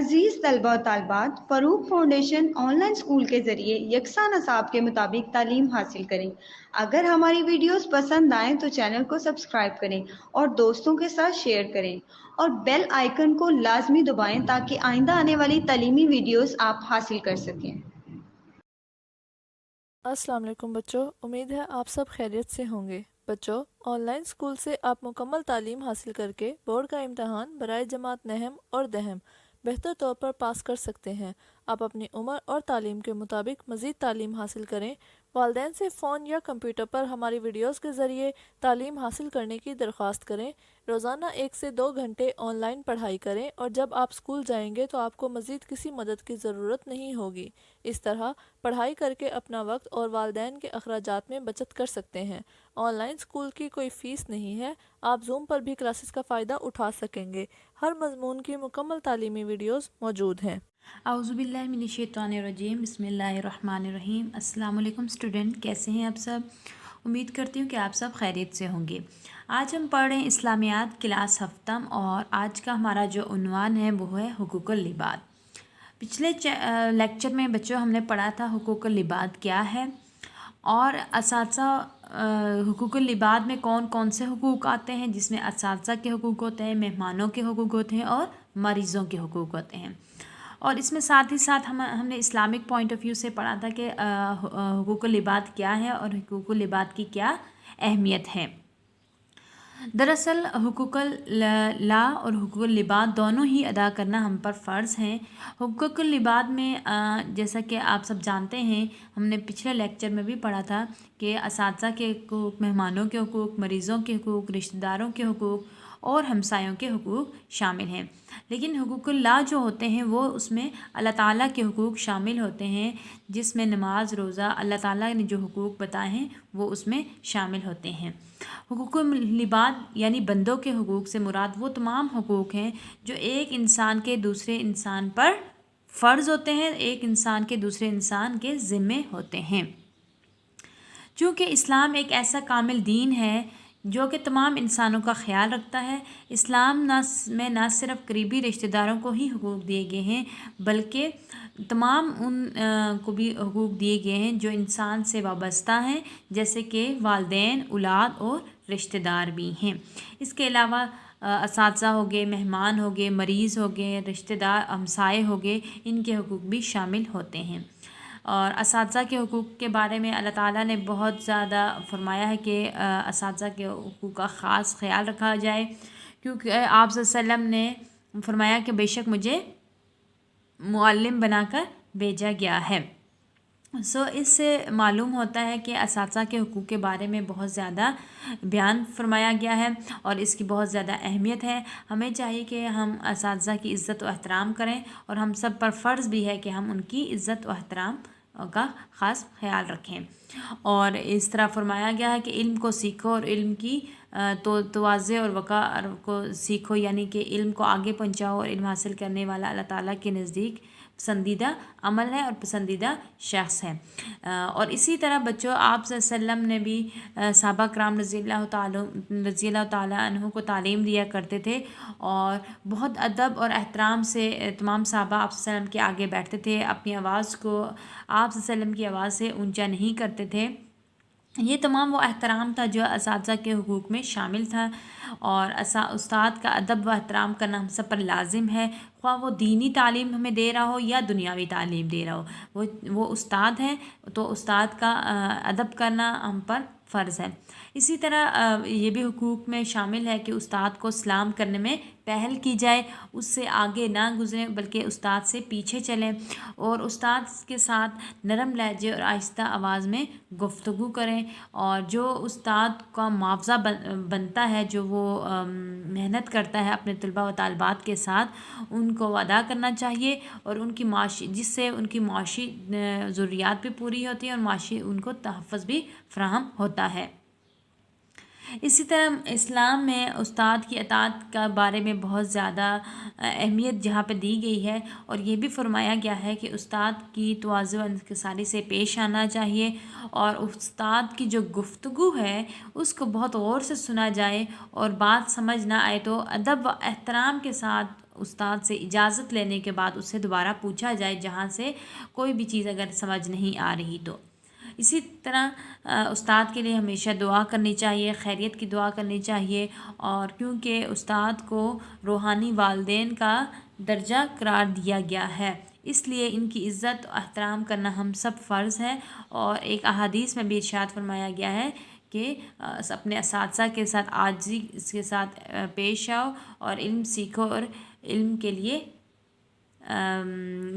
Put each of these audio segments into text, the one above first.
عزیز طلبہ و طالبات، فروغ فاؤنڈیشن آن لائن اسکول کے ذریعے یکساں نصاب کے مطابق تعلیم حاصل کریں۔ اگر ہماری ویڈیوز پسند آئیں تو چینل کو سبسکرائب کریں اور دوستوں کے ساتھ شیئر کریں اور بیل آئیکن کو لازمی دبائیں تاکہ آئندہ آنے والی تعلیمی ویڈیوز آپ حاصل کر سکیں۔ السلام علیکم بچوں، امید ہے آپ سب خیریت سے ہوں گے۔ بچوں، آن لائن اسکول سے آپ مکمل تعلیم حاصل کر کے بورڈ کا امتحان برائے جماعت نہم اور دہم بہتر طور پر پاس کر سکتے ہیں۔ آپ اپنی عمر اور تعلیم کے مطابق مزید تعلیم حاصل کریں۔ والدین سے فون یا کمپیوٹر پر ہماری ویڈیوز کے ذریعے تعلیم حاصل کرنے کی درخواست کریں۔ روزانہ 1 سے 2 گھنٹے آن لائن پڑھائی کریں اور جب آپ اسکول جائیں گے تو آپ کو مزید کسی مدد کی ضرورت نہیں ہوگی۔ اس طرح پڑھائی کر کے اپنا وقت اور والدین کے اخراجات میں بچت کر سکتے ہیں۔ آن لائن اسکول کی کوئی فیس نہیں ہے، آپ زوم پر بھی کلاسز کا فائدہ اٹھا سکیں گے۔ ہر مضمون کی مکمل تعلیمی ویڈیوز موجود ہیں۔ اعوذ باللہ من الشیطان الرجیم، بسم اللہ الرحمن الرحیم۔ السلام علیکم اسٹوڈنٹ، کیسے ہیں آپ سب؟ امید کرتی ہوں کہ آپ سب خیریت سے ہوں گے۔ آج ہم پڑھ رہے ہیں اسلامیات کلاس ہفتم، اور آج کا ہمارا جو عنوان ہے وہ ہے حقوق اللباد۔ پچھلے لیکچر میں بچوں ہم نے پڑھا تھا حقوق اللباد کیا ہے، اور اساتذہ حقوق اللباد میں کون کون سے حقوق آتے ہیں، جس میں اساتذہ کے حقوق ہوتے ہیں، مہمانوں کے حقوق ہوتے ہیں اور مریضوں کے حقوق ہوتے ہیں۔ اور اس میں ساتھ ہی ساتھ ہم نے اسلامک پوائنٹ آف ویو سے پڑھا تھا کہ حقوق اللباد کیا ہے اور حقوق اللباد کی کیا اہمیت ہے۔ دراصل حقوق لا اور حقوق اللباد دونوں ہی ادا کرنا ہم پر فرض ہیں۔ حقوق اللباد میں جیسا کہ آپ سب جانتے ہیں، ہم نے پچھلے لیکچر میں بھی پڑھا تھا کہ اساتذہ کے حقوق، مہمانوں کے حقوق، مریضوں کے حقوق، رشتہ داروں کے حقوق اور ہمسایوں کے حقوق شامل ہیں۔ لیکن حقوق اللہ جو ہوتے ہیں وہ اس میں اللہ تعالیٰ کے حقوق شامل ہوتے ہیں، جس میں نماز، روزہ، اللہ تعالیٰ نے جو حقوق بتائے ہیں وہ اس میں شامل ہوتے ہیں۔ حقوق اللباد یعنی بندوں کے حقوق سے مراد وہ تمام حقوق ہیں جو ایک انسان کے دوسرے انسان پر فرض ہوتے ہیں، ایک انسان کے دوسرے انسان کے ذمے ہوتے ہیں۔ چونکہ اسلام ایک ایسا کامل دین ہے جو کہ تمام انسانوں کا خیال رکھتا ہے، اسلام میں نہ صرف قریبی رشتہ داروں کو ہی حقوق دیے گئے ہیں بلکہ تمام ان کو بھی حقوق دیے گئے ہیں جو انسان سے وابستہ ہیں، جیسے کہ والدین، اولاد اور رشتہ دار بھی ہیں۔ اس کے علاوہ اساتذہ ہو گئے، مہمان ہو گئے، مریض ہو گئے، رشتہ دار، ہمسائے ہو گئے، ان کے حقوق بھی شامل ہوتے ہیں۔ اور اساتذہ کے حقوق کے بارے میں اللہ تعالیٰ نے بہت زیادہ فرمایا ہے کہ اساتذہ کے حقوق کا خاص خیال رکھا جائے، کیونکہ آپ صلی اللہ علیہ وسلم نے فرمایا کہ بے شک مجھے معلم بنا کر بھیجا گیا ہے۔ اس سے معلوم ہوتا ہے کہ اساتذہ کے حقوق کے بارے میں بہت زیادہ بیان فرمایا گیا ہے اور اس کی بہت زیادہ اہمیت ہے۔ ہمیں چاہیے کہ ہم اساتذہ کی عزت و احترام کریں، اور ہم سب پر فرض بھی ہے کہ ہم ان کی عزت و احترام کا خاص خیال رکھیں۔ اور اس طرح فرمایا گیا ہے کہ علم کو سیکھو اور علم کی تواضع اور وقار کو سیکھو، یعنی کہ علم کو آگے پہنچاؤ، اور علم حاصل کرنے والا اللہ تعالیٰ کے نزدیک پسندیدہ عمل ہے اور پسندیدہ شخص ہے۔ اور اسی طرح بچوں، آپ صلی اللہ علیہ وسلم نے بھی صحابہ کرام رضی اللہ تعالیٰ عنہ کو تعلیم دیا کرتے تھے، اور بہت ادب اور احترام سے تمام صحابہ آپ صلی اللہ علیہ وسلم کے آگے بیٹھتے تھے، اپنی آواز کو آپ صلی اللہ علیہ وسلم کی آواز سے اونچا نہیں کرتے تھے۔ یہ تمام وہ احترام تھا جو اساتذہ کے حقوق میں شامل تھا، اور استاد کا ادب و احترام کرنا ہم سب پر لازم ہے، خواہ وہ دینی تعلیم ہمیں دے رہا ہو یا دنیاوی تعلیم دے رہا ہو، وہ استاد ہے تو استاد کا ادب کرنا ہم پر فرض ہے۔ اسی طرح یہ بھی حقوق میں شامل ہے کہ استاد کو سلام کرنے میں پہل کی جائے، اس سے آگے نہ گزریں بلکہ استاد سے پیچھے چلیں، اور استاد کے ساتھ نرم لہجے اور آہستہ آواز میں گفتگو کریں، اور جو استاد کا معاوضہ بنتا ہے، جو وہ محنت کرتا ہے اپنے طلباء و طالبات کے ساتھ، ان کو ادا کرنا چاہیے، اور ان کی جس سے ان کی معاشی ضروریات بھی پوری ہوتی ہیں اور معاشی ان کو تحفظ بھی فراہم ہوتا ہے۔ اسی طرح اسلام میں استاد کی اطاعت کا بارے میں بہت زیادہ اہمیت جہاں پہ دی گئی ہے، اور یہ بھی فرمایا گیا ہے کہ استاد کی تواضع و انکساری سے پیش آنا چاہیے، اور استاد کی جو گفتگو ہے اس کو بہت غور سے سنا جائے، اور بات سمجھ نہ آئے تو ادب و احترام کے ساتھ استاد سے اجازت لینے کے بعد اس سے دوبارہ پوچھا جائے جہاں سے کوئی بھی چیز اگر سمجھ نہیں آ رہی تو۔ اسی طرح استاد کے لیے ہمیشہ دعا کرنی چاہیے، خیریت کی دعا کرنی چاہیے، اور کیونکہ استاد کو روحانی والدین کا درجہ قرار دیا گیا ہے، اس لیے ان کی عزت و احترام کرنا ہم سب فرض ہے۔ اور ایک احادیث میں بھی ارشاد فرمایا گیا ہے کہ اپنے اساتذہ کے ساتھ عاجزی کے ساتھ پیش آؤ اور علم سیکھو، اور علم کے لیے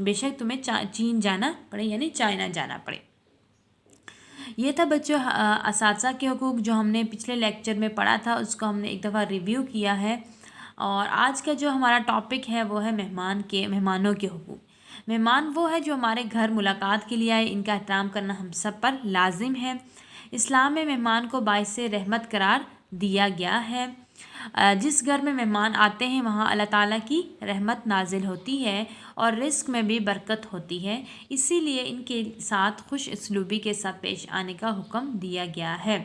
بے شک تمہیں چین جانا پڑے، یعنی چائنا جانا پڑے۔ یہ تھا بچوں اساتذہ کے حقوق، جو ہم نے پچھلے لیکچر میں پڑھا تھا، اس کو ہم نے ایک دفعہ ریویو کیا ہے۔ اور آج کا جو ہمارا ٹاپک ہے وہ ہے مہمانوں کے حقوق۔ مہمان وہ ہے جو ہمارے گھر ملاقات کے لیے آئے، ان کا احترام کرنا ہم سب پر لازم ہے۔ اسلام میں مہمان کو باعث رحمت قرار دیا گیا ہے۔ جس گھر میں مہمان آتے ہیں وہاں اللہ تعالیٰ کی رحمت نازل ہوتی ہے اور رزق میں بھی برکت ہوتی ہے، اسی لیے ان کے ساتھ خوش اسلوبی کے ساتھ پیش آنے کا حکم دیا گیا ہے۔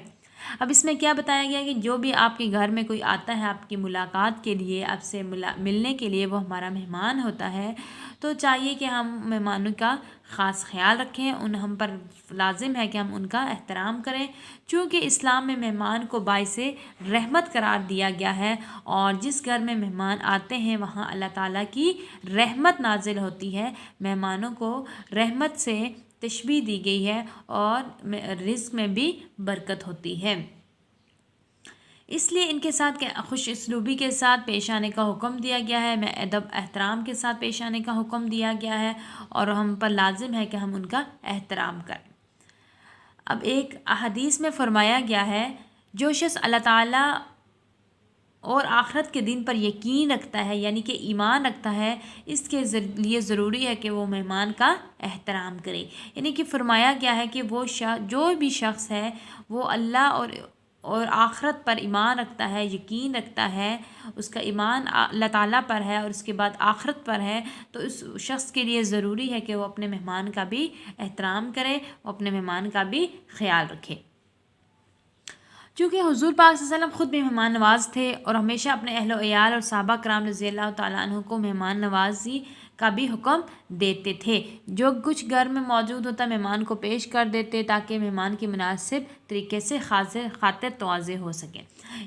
اب اس میں کیا بتایا گیا کہ جو بھی آپ کے گھر میں کوئی آتا ہے آپ کی ملاقات کے لیے، آپ سے ملنے کے لیے، وہ ہمارا مہمان ہوتا ہے، تو چاہیے کہ ہم مہمانوں کا خاص خیال رکھیں، ہم پر لازم ہے کہ ہم ان کا احترام کریں، چونکہ اسلام میں مہمان کو باعث رحمت قرار دیا گیا ہے، اور جس گھر میں مہمان آتے ہیں وہاں اللہ تعالیٰ کی رحمت نازل ہوتی ہے۔ مہمانوں کو رحمت سے تشبیہ دی گئی ہے اور رزق میں بھی برکت ہوتی ہے، اس لیے ان کے ساتھ خوش اسلوبی کے ساتھ پیش آنے کا حکم دیا گیا ہے، ادب احترام کے ساتھ پیش آنے کا حکم دیا گیا ہے، اور ہم پر لازم ہے کہ ہم ان کا احترام کریں۔ اب ایک احادیث میں فرمایا گیا ہے، جو شخص اللہ تعالیٰ اور آخرت کے دن پر یقین رکھتا ہے، یعنی کہ ایمان رکھتا ہے، اس کے لیے ضروری ہے کہ وہ مہمان کا احترام کرے۔ یعنی کہ فرمایا گیا ہے کہ وہ جو بھی شخص ہے وہ اللہ اور آخرت پر ایمان رکھتا ہے، یقین رکھتا ہے، اس کا ایمان اللہ تعالیٰ پر ہے اور اس کے بعد آخرت پر ہے، تو اس شخص کے لیے ضروری ہے کہ وہ اپنے مہمان کا بھی احترام کرے، وہ اپنے مہمان کا بھی خیال رکھے۔ چونکہ حضور پاک صلی اللہ علیہ وسلم خود بھی مہمان نواز تھے اور ہمیشہ اپنے اہل و عیال اور صحابہ کرام رضی اللہ تعالیٰ عنہ کو مہمان نوازی کا بھی حکم دیتے تھے۔ جو کچھ گھر میں موجود ہوتا مہمان کو پیش کر دیتے تاکہ مہمان کی مناسب طریقے سے خاطر تواضع ہو سکے۔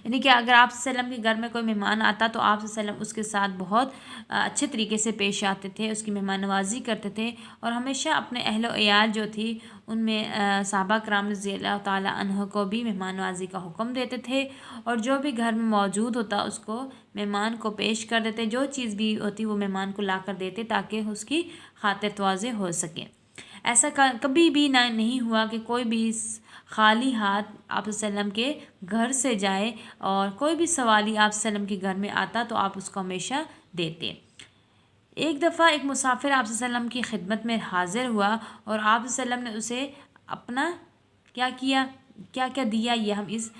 یعنی کہ اگر آپ صلی اللہ علیہ وسلم کے گھر میں کوئی مہمان آتا تو آپ صلی اللہ علیہ وسلم اس کے ساتھ بہت اچھے طریقے سے پیش آتے تھے، اس کی مہمان نوازی کرتے تھے، اور ہمیشہ اپنے اہل و عیال جو تھی ان میں صحابہ کرام رضی اللہ تعالیٰ عنہ کو بھی مہمان نوازی کا حکم دیتے تھے، اور جو بھی گھر میں موجود ہوتا اس کو مہمان کو پیش کر دیتے، جو چیز بھی ہوتی وہ مہمان کو لا کر دیتے تاکہ اس کی خاطر تواضع ہو سکے۔ ایسا کبھی بھی نہیں ہوا کہ کوئی بھی خالی ہاتھ آپ صلی اللہ علیہ وسلم کے گھر سے جائے، اور کوئی بھی سوالی آپ صلی اللہ علیہ وسلم کے گھر میں آتا تو آپ اس کو ہمیشہ دیتے۔ ایک دفعہ ایک مسافر آپ صلی اللہ علیہ وسلم کی خدمت میں حاضر ہوا، اور آپ صلی اللہ علیہ وسلم نے اسے اپنا کیا دیا، یہ ہم اس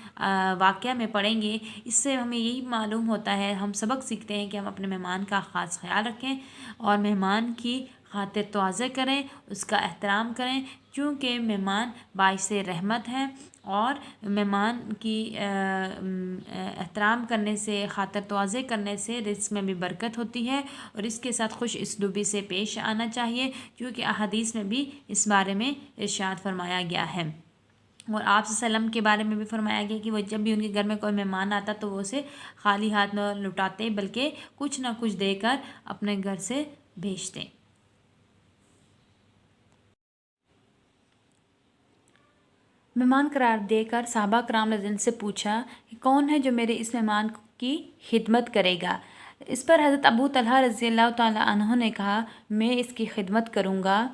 واقعہ میں پڑھیں گے۔ اس سے ہمیں یہی معلوم ہوتا ہے، ہم سبق سیکھتے ہیں کہ ہم اپنے مہمان کا خاص خیال رکھیں اور مہمان کی خاطر تواضع کریں، اس کا احترام کریں، کیونکہ مہمان باعث رحمت ہیں، اور مہمان کی احترام کرنے سے، خاطر تواضع کرنے سے رزق میں بھی برکت ہوتی ہے، اور اس کے ساتھ خوش اسلوبی سے پیش آنا چاہیے، کیونکہ احادیث میں بھی اس بارے میں ارشاد فرمایا گیا ہے۔ اور آپ صلی اللہ علیہ وسلم کے بارے میں بھی فرمایا گیا کہ وہ جب بھی ان کے گھر میں کوئی مہمان آتا تو وہ اسے خالی ہاتھ نہ لوٹاتے، بلکہ کچھ نہ کچھ دے کر اپنے گھر سے بھیجتے۔ مہمان قرار دے کر صحابہ کرام نے جن سے پوچھا کہ کون ہے جو میرے اس مہمان کی خدمت کرے گا؟ اس پر حضرت ابو طلحہ رضی اللہ تعالیٰ عنہ نے کہا، میں اس کی خدمت کروں گا۔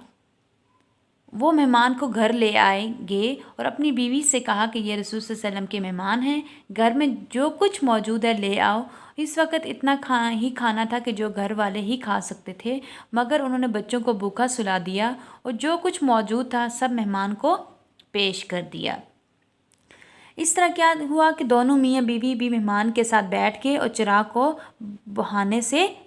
وہ مہمان کو گھر لے آئیں گے اور اپنی بیوی سے کہا کہ یہ رسول صلی اللہ علیہ وسلم کے مہمان ہیں، گھر میں جو کچھ موجود ہے لے آؤ۔ اس وقت اتنا ہی کھانا تھا کہ جو گھر والے ہی کھا سکتے تھے، مگر انہوں نے بچوں کو بھوکا سلا دیا، اور جو کچھ موجود تھا سب مہمان کو پیش کر دیا۔ اس طرح کیا ہوا کہ دونوں میاں بیوی بھی مہمان کے ساتھ بیٹھ کے اور چراغ کو بہانے سے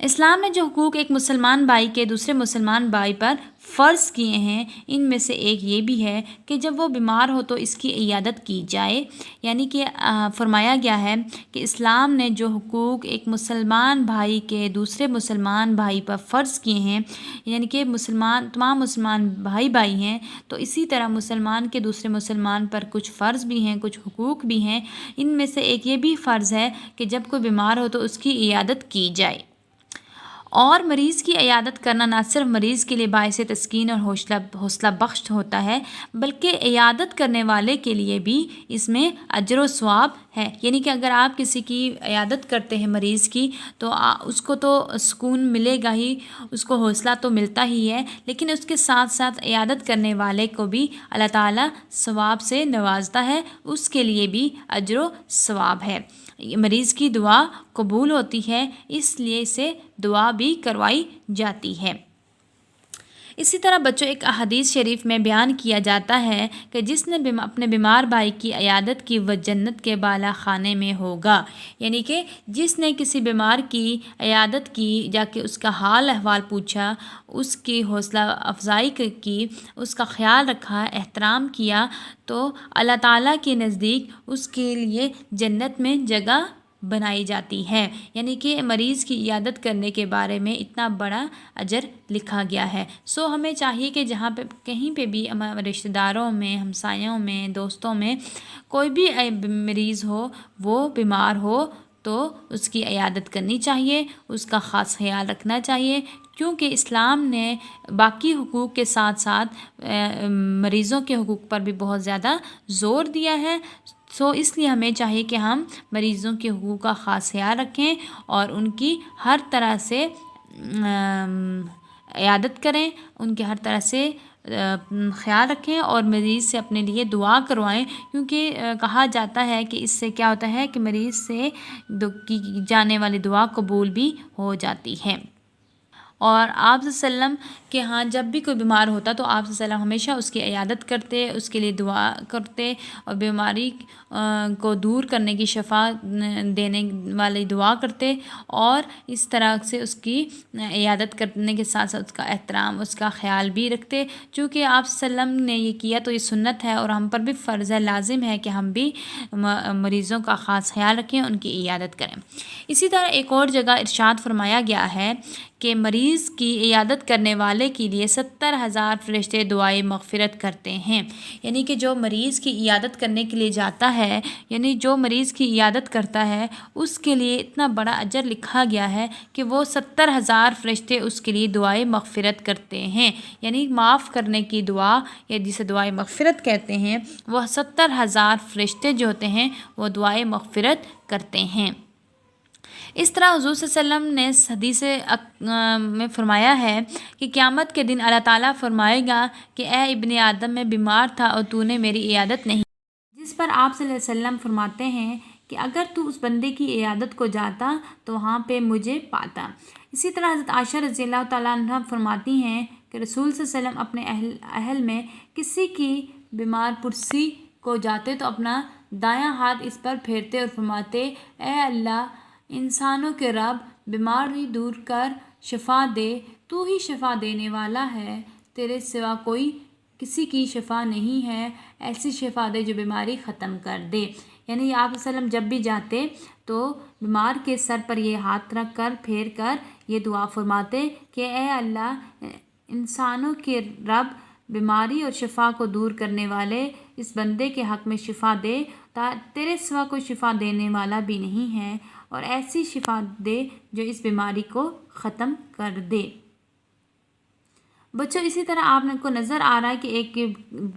اسلام نے جو حقوق ایک مسلمان بھائی کے دوسرے مسلمان بھائی پر فرض کیے ہیں ان میں سے ایک یہ بھی ہے کہ جب وہ بیمار ہو تو اس کی عیادت کی جائے، یعنی کہ فرمایا گیا ہے کہ اسلام نے جو حقوق ایک مسلمان بھائی کے دوسرے مسلمان بھائی پر فرض کیے ہیں، یعنی کہ تمام مسلمان بھائی ہیں، تو اسی طرح مسلمان کے دوسرے مسلمان پر کچھ فرض بھی ہیں، کچھ حقوق بھی ہیں۔ ان میں سے ایک یہ بھی فرض ہے کہ جب کوئی بیمار ہو تو اس کی عیادت کی جائے، اور مریض کی عیادت کرنا نہ صرف مریض کے لیے باعث تسکین اور حوصلہ بخش ہوتا ہے، بلکہ عیادت کرنے والے کے لیے بھی اس میں اجر و ثواب ہے۔ یعنی کہ اگر آپ کسی کی عیادت کرتے ہیں مریض کی تو اس کو تو سکون ملے گا ہی، اس کو حوصلہ تو ملتا ہی ہے، لیکن اس کے ساتھ ساتھ عیادت کرنے والے کو بھی اللہ تعالیٰ ثواب سے نوازتا ہے، اس کے لیے بھی اجر و ثواب ہے۔ مریض کی دعا قبول ہوتی ہے، اس لیے اسے دعا بھی کروائی جاتی ہے۔ اسی طرح بچوں، ایک حدیث شریف میں بیان کیا جاتا ہے کہ جس نے اپنے بیمار بھائی کی عیادت کی وہ جنت کے بالا خانے میں ہوگا، یعنی کہ جس نے کسی بیمار کی عیادت کی، جا کے اس کا حال احوال پوچھا، اس کی حوصلہ افزائی کی، اس کا خیال رکھا، احترام کیا، تو اللہ تعالیٰ کے نزدیک اس کے لیے جنت میں جگہ بنائی جاتی ہے۔ یعنی کہ مریض کی عیادت کرنے کے بارے میں اتنا بڑا اجر لکھا گیا ہے۔ ہمیں چاہیے کہ جہاں پہ کہیں پہ بھی ہمارے رشتہ داروں میں، ہمسایوں میں، دوستوں میں کوئی بھی مریض ہو، وہ بیمار ہو، تو اس کی عیادت کرنی چاہیے، اس کا خاص خیال رکھنا چاہیے، کیونکہ اسلام نے باقی حقوق کے ساتھ ساتھ مریضوں کے حقوق پر بھی بہت زیادہ زور دیا ہے۔ اس لیے ہمیں چاہیے کہ ہم مریضوں کے حقوق کا خاص خیال رکھیں اور ان کی ہر طرح سے عیادت کریں، ان کے ہر طرح سے خیال رکھیں اور مریض سے اپنے لیے دعا کروائیں، کیونکہ کہا جاتا ہے کہ اس سے کیا ہوتا ہے کہ مریض سے کی جانے والی دعا قبول بھی ہو جاتی ہے۔ اور آپ صلی اللہ علیہ وسلم کہ ہاں جب بھی کوئی بیمار ہوتا تو آپ صلی اللہ علیہ وسلم ہمیشہ اس کی عیادت کرتے، اس کے لیے دعا کرتے اور بیماری کو دور کرنے کی شفا دینے والی دعا کرتے، اور اس طرح سے اس کی عیادت کرنے کے ساتھ ساتھ اس کا احترام، اس کا خیال بھی رکھتے۔ چونکہ آپ صلی اللہ علیہ وسلم نے یہ کیا تو یہ سنت ہے، اور ہم پر بھی فرض ہے، لازم ہے کہ ہم بھی مریضوں کا خاص خیال رکھیں، ان کی عیادت کریں۔ اسی طرح ایک اور جگہ ارشاد فرمایا گیا ہے کہ مریض کی عیادت کرنے والے کے لیے 70,000 فرشتے دعائے مغفرت کرتے ہیں۔ یعنی کہ جو مریض کی عیادت کرنے کے لیے جاتا ہے، یعنی جو مریض کی عیادت کرتا ہے، اس کے لیے اتنا بڑا اجر لکھا گیا ہے کہ وہ 70,000 فرشتے اس کے لیے دعائے مغفرت کرتے ہیں۔ یعنی معاف کرنے کی دعا، یا جسے دعائے مغفرت کہتے ہیں، وہ 70,000 فرشتے جو ہوتے ہیں وہ دعائے مغفرت کرتے ہیں۔ اس طرح حضور صلی اللہ علیہ وسلم نے حدیث میں فرمایا ہے کہ قیامت کے دن اللہ تعالیٰ فرمائے گا کہ اے ابن آدم، میں بیمار تھا اور تو نے میری عیادت نہیں، جس پر آپ صلی اللہ علیہ وسلم فرماتے ہیں کہ اگر تو اس بندے کی عیادت کو جاتا تو وہاں پہ مجھے پاتا۔ اسی طرح حضرت عائشہ رضی اللہ تعالیٰ عنہ فرماتی ہیں کہ رسول صلی اللہ علیہ وسلم اپنے اہل میں کسی کی بیمار پرسی کو جاتے تو اپنا دایاں ہاتھ اس پر پھیرتے اور فرماتے، اے اللہ، انسانوں کے رب، بیماری دور کر شفا دے، تو ہی شفا دینے والا ہے، تیرے سوا کوئی کسی کی شفا نہیں ہے، ایسی شفا دے جو بیماری ختم کر دے۔ یعنی آپ صلی اللہ علیہ وسلم جب بھی جاتے تو بیمار کے سر پر یہ ہاتھ رکھ کر پھیر کر یہ دعا فرماتے کہ اے اللہ، انسانوں کے رب، بیماری اور شفا کو دور کرنے والے اس بندے کے حق میں شفا دے، تیرے سوا کوئی شفا دینے والا بھی نہیں ہے، اور ایسی شفا دے جو اس بیماری کو ختم کر دے۔ بچوں، اسی طرح آپ کو نظر آ رہا ہے کہ ایک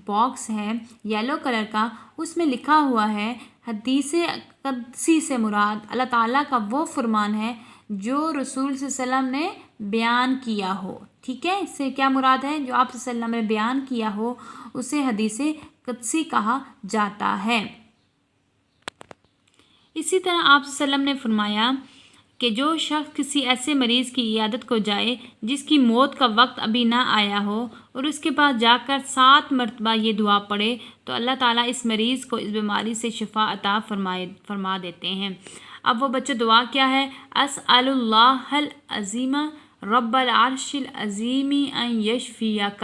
باکس ہے یلو کلر کا، اس میں لکھا ہوا ہے حدیث قدسی سے مراد اللہ تعالیٰ کا وہ فرمان ہے جو رسول صلی اللہ علیہ وسلم نے بیان کیا ہو۔ ٹھیک ہے، اس سے کیا مراد ہے؟ جو آپ صلی اللہ علیہ وسلم نے بیان کیا ہو اسے حدیث قدسی کہا جاتا ہے۔ اسی طرح آپ صلی اللہ علیہ وسلم نے فرمایا کہ جو شخص کسی ایسے مریض کی عیادت کو جائے جس کی موت کا وقت ابھی نہ آیا ہو اور اس کے پاس جا کر 7 مرتبہ یہ دعا پڑھے تو اللہ تعالیٰ اس مریض کو اس بیماری سے شفا عطا فرما دیتے ہیں۔ اب وہ بچوں دعا کیا ہے؟ اسأل اللہ العظیم رب العرش العظیم ان یشفیک۔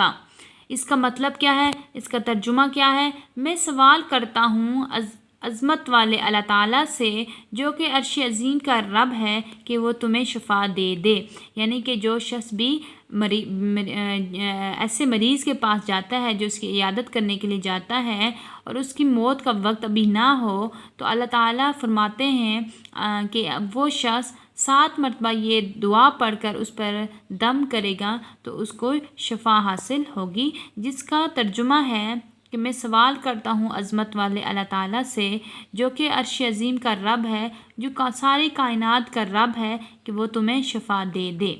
اس کا مطلب کیا ہے؟ اس کا ترجمہ کیا ہے؟ میں سوال کرتا ہوں عظمت والے اللہ تعالیٰ سے جو کہ عرش عظیم کا رب ہے کہ وہ تمہیں شفا دے دے۔ یعنی کہ جو شخص بھی ایسے مریض کے پاس جاتا ہے جو اس کی عیادت کرنے کے لیے جاتا ہے اور اس کی موت کا وقت ابھی نہ ہو، تو اللہ تعالیٰ فرماتے ہیں کہ وہ شخص 7 مرتبہ یہ دعا پڑھ کر اس پر دم کرے گا تو اس کو شفا حاصل ہوگی، جس کا ترجمہ ہے کہ میں سوال کرتا ہوں عظمت والے اللہ تعالیٰ سے جو کہ عرش عظیم کا رب ہے، جو ساری کائنات کا رب ہے، کہ وہ تمہیں شفا دے دے۔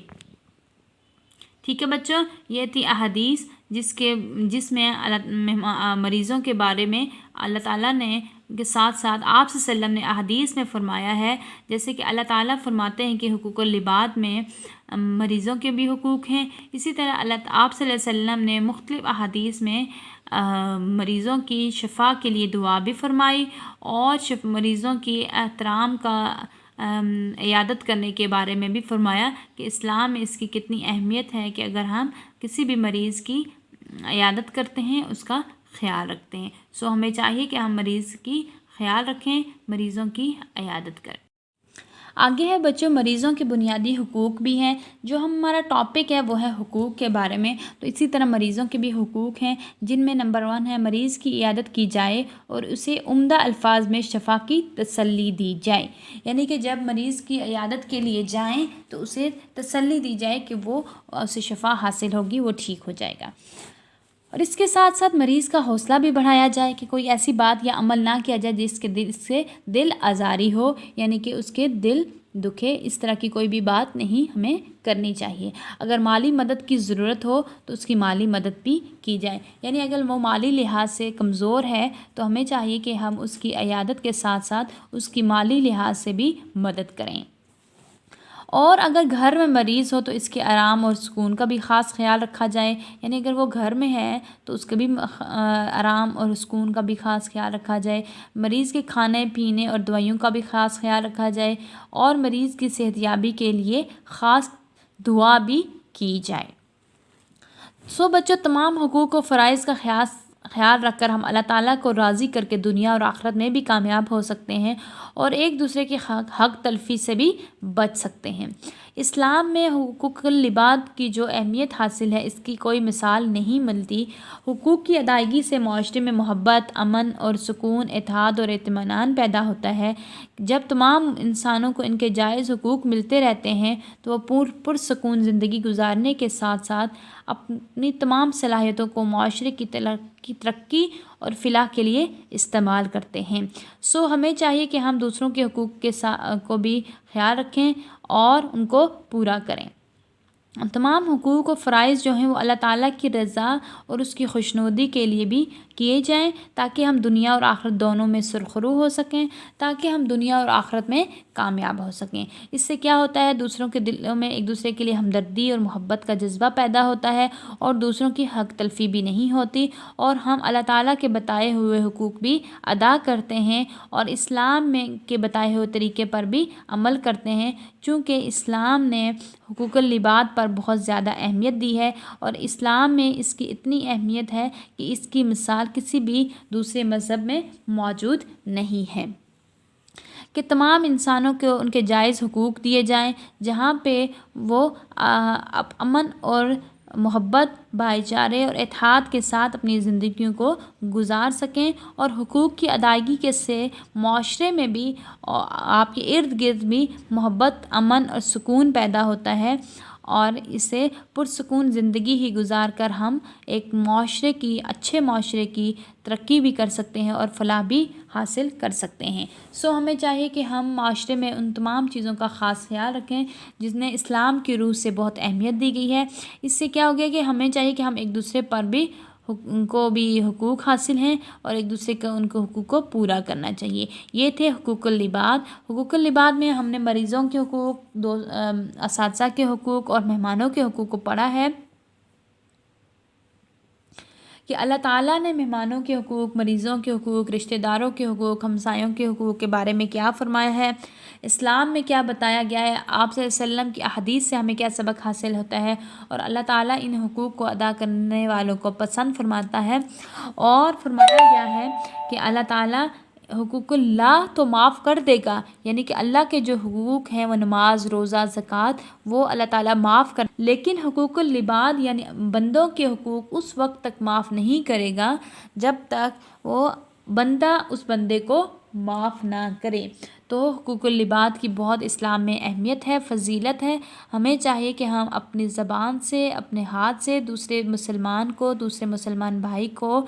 ٹھیک ہے بچوں، یہ تھی احادیث جس میں مریضوں کے بارے میں اللہ تعالیٰ نے کے ساتھ ساتھ آپ صلی اللہ علیہ وسلم نے احادیث میں فرمایا ہے، جیسے کہ اللہ تعالیٰ فرماتے ہیں کہ حقوق العباد میں مریضوں کے بھی حقوق ہیں، اسی طرح آپ صلی اللہ علیہ وسلم نے مختلف احادیث میں مریضوں کی شفا کے لیے دعا بھی فرمائی اور مریضوں کی احترام کا عیادت کرنے کے بارے میں بھی فرمایا کہ اسلام میں اس کی کتنی اہمیت ہے کہ اگر ہم کسی بھی مریض کی عیادت کرتے ہیں اس کا خیال رکھتے ہیں۔ ہمیں چاہیے کہ ہم مریض کی خیال رکھیں، مریضوں کی عیادت کریں۔ آگے ہے بچوں مریضوں کے بنیادی حقوق بھی ہیں، جو ہمارا ٹاپک ہے وہ ہے حقوق کے بارے میں۔ تو اسی طرح مریضوں کے بھی حقوق ہیں، جن میں نمبر 1 ہے مریض کی عیادت کی جائے اور اسے عمدہ الفاظ میں شفا کی تسلی دی جائے۔ یعنی کہ جب مریض کی عیادت کے لیے جائیں تو اسے تسلی دی جائے کہ وہ اسے شفا حاصل ہوگی، وہ ٹھیک ہو جائے گا۔ اور اس کے ساتھ ساتھ مریض کا حوصلہ بھی بڑھایا جائے کہ کوئی ایسی بات یا عمل نہ کیا جائے جس کے دل سے دل آزاری ہو، یعنی کہ اس کے دل دکھے، اس طرح کی کوئی بھی بات نہیں ہمیں کرنی چاہیے۔ اگر مالی مدد کی ضرورت ہو تو اس کی مالی مدد بھی کی جائے، یعنی اگر وہ مالی لحاظ سے کمزور ہے تو ہمیں چاہیے کہ ہم اس کی عیادت کے ساتھ ساتھ اس کی مالی لحاظ سے بھی مدد کریں۔ اور اگر گھر میں مریض ہو تو اس کے آرام اور سکون کا بھی خاص خیال رکھا جائے، یعنی اگر وہ گھر میں ہے تو اس کا بھی آرام اور سکون کا بھی خاص خیال رکھا جائے۔ مریض کے کھانے پینے اور دوائیوں کا بھی خاص خیال رکھا جائے اور مریض کی صحتیابی کے لیے خاص دعا بھی کی جائے۔ بچوں تمام حقوق و فرائض کا خیال رکھ کر ہم اللہ تعالیٰ کو راضی کر کے دنیا اور آخرت میں بھی کامیاب ہو سکتے ہیں اور ایک دوسرے کے حق تلفی سے بھی بچ سکتے ہیں۔ اسلام میں حقوق العباد کی جو اہمیت حاصل ہے اس کی کوئی مثال نہیں ملتی۔ حقوق کی ادائیگی سے معاشرے میں محبت، امن اور سکون، اتحاد اور اطمینان پیدا ہوتا ہے۔ جب تمام انسانوں کو ان کے جائز حقوق ملتے رہتے ہیں تو وہ پرسکون زندگی گزارنے کے ساتھ ساتھ اپنی تمام صلاحیتوں کو معاشرے کی ترقی اور فلاح کے لیے استعمال کرتے ہیں۔ ہمیں چاہیے کہ ہم دوسروں کے حقوق کو بھی خیال رکھیں اور ان کو پورا کریں۔ تمام حقوق و فرائض جو ہیں وہ اللہ تعالیٰ کی رضا اور اس کی خوشنودی کے لیے بھی کیے جائیں تاکہ ہم دنیا اور آخرت دونوں میں سرخرو ہو سکیں، تاکہ ہم دنیا اور آخرت میں کامیاب ہو سکیں۔ اس سے کیا ہوتا ہے، دوسروں کے دلوں میں ایک دوسرے کے لیے ہمدردی اور محبت کا جذبہ پیدا ہوتا ہے اور دوسروں کی حق تلفی بھی نہیں ہوتی اور ہم اللہ تعالیٰ کے بتائے ہوئے حقوق بھی ادا کرتے ہیں اور اسلام میں کے بتائے ہوئے طریقے پر بھی عمل کرتے ہیں، چونکہ اسلام نے حقوق العباد پر بہت زیادہ اہمیت دی ہے اور اسلام میں اس کی اتنی اہمیت ہے کہ اس کی مثال کسی بھی دوسرے مذہب میں موجود نہیں ہے کہ تمام انسانوں کو ان کے جائز حقوق دیے جائیں، جہاں پہ وہ امن اور محبت، بھائی چارے اور اتحاد کے ساتھ اپنی زندگیوں کو گزار سکیں اور حقوق کی ادائیگی کے سے معاشرے میں بھی آپ کے ارد گرد بھی محبت، امن اور سکون پیدا ہوتا ہے اور اسے پرسکون زندگی ہی گزار کر ہم ایک اچھے معاشرے کی ترقی بھی کر سکتے ہیں اور فلاح بھی حاصل کر سکتے ہیں۔ ہمیں چاہیے کہ ہم معاشرے میں ان تمام چیزوں کا خاص خیال رکھیں جس نے اسلام کی روح سے بہت اہمیت دی گئی ہے۔ اس سے کیا ہو گیا کہ ہمیں چاہیے کہ ہم ایک دوسرے پر بھی ان کو بھی حقوق حاصل ہیں اور ایک دوسرے کا ان کو حقوق کو پورا کرنا چاہیے۔ یہ تھے حقوق العباد۔ حقوق العباد میں ہم نے مریضوں کے حقوق، اساتذہ کے حقوق اور مہمانوں کے حقوق کو پڑھا ہے کہ اللہ تعالیٰ نے مہمانوں کے حقوق، مریضوں کے حقوق، رشتہ داروں کے حقوق، ہمسایوں کے حقوق کے بارے میں کیا فرمایا ہے، اسلام میں کیا بتایا گیا ہے، آپ صلی اللہ علیہ وسلم کی احادیث سے ہمیں کیا سبق حاصل ہوتا ہے، اور اللہ تعالیٰ ان حقوق کو ادا کرنے والوں کو پسند فرماتا ہے، اور فرمایا گیا ہے کہ اللہ تعالیٰ حقوق اللہ تو معاف کر دے گا، یعنی کہ اللہ کے جو حقوق ہیں وہ نماز، روزہ، زکوٰۃ، وہ اللہ تعالیٰ معاف کر، لیکن حقوق العباد یعنی بندوں کے حقوق اس وقت تک معاف نہیں کرے گا جب تک وہ بندہ اس بندے کو معاف نہ کرے۔ تو حقوق العباد کی بہت اسلام میں اہمیت ہے، فضیلت ہے۔ ہمیں چاہیے کہ ہم اپنی زبان سے، اپنے ہاتھ سے دوسرے مسلمان کو، دوسرے مسلمان بھائی کو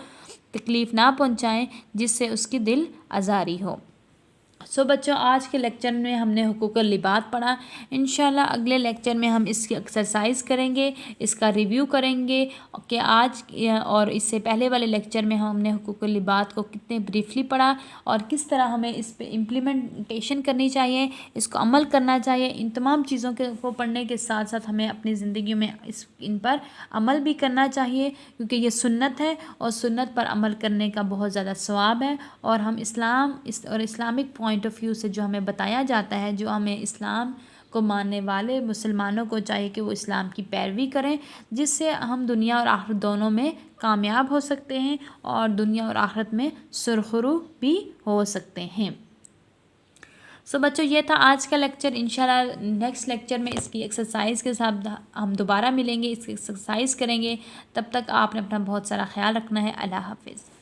تکلیف نہ پہنچائیں جس سے اس کی دل آزاری ہو۔ بچوں، آج کے لیکچر میں ہم نے حقوق العباد پڑھا۔ انشاءاللہ اگلے لیکچر میں ہم اس کی ایکسرسائز کریں گے، اس کا ریویو کریں گے کہ آج اور اس سے پہلے والے لیکچر میں ہم نے حقوق العباد کو کتنے بریفلی پڑھا اور کس طرح ہمیں اس پہ امپلیمنٹیشن کرنی چاہیے، اس کو عمل کرنا چاہیے۔ ان تمام چیزوں کو پڑھنے کے ساتھ ساتھ ہمیں اپنی زندگی میں ان پر عمل بھی کرنا چاہیے، کیونکہ یہ سنت ہے اور سنت پر عمل کرنے کا بہت زیادہ ثواب ہے، اور ہم اسلامک پوائنٹ آف ویو سے جو ہمیں بتایا جاتا ہے، جو ہمیں اسلام کو ماننے والے مسلمانوں کو چاہیے کہ وہ اسلام کی پیروی کریں، جس سے ہم دنیا اور آخرت دونوں میں کامیاب ہو سکتے ہیں اور دنیا اور آخرت میں سرخرو بھی ہو سکتے ہیں۔ بچوں، یہ تھا آج کا لیکچر۔ انشاءاللہ نیکسٹ لیکچر میں اس کی ایکسرسائز کے ساتھ ہم دوبارہ ملیں گے، اس کی ایکسرسائز کریں گے۔ تب تک آپ نے اپنا بہت سارا خیال رکھنا ہے۔ اللہ حافظ۔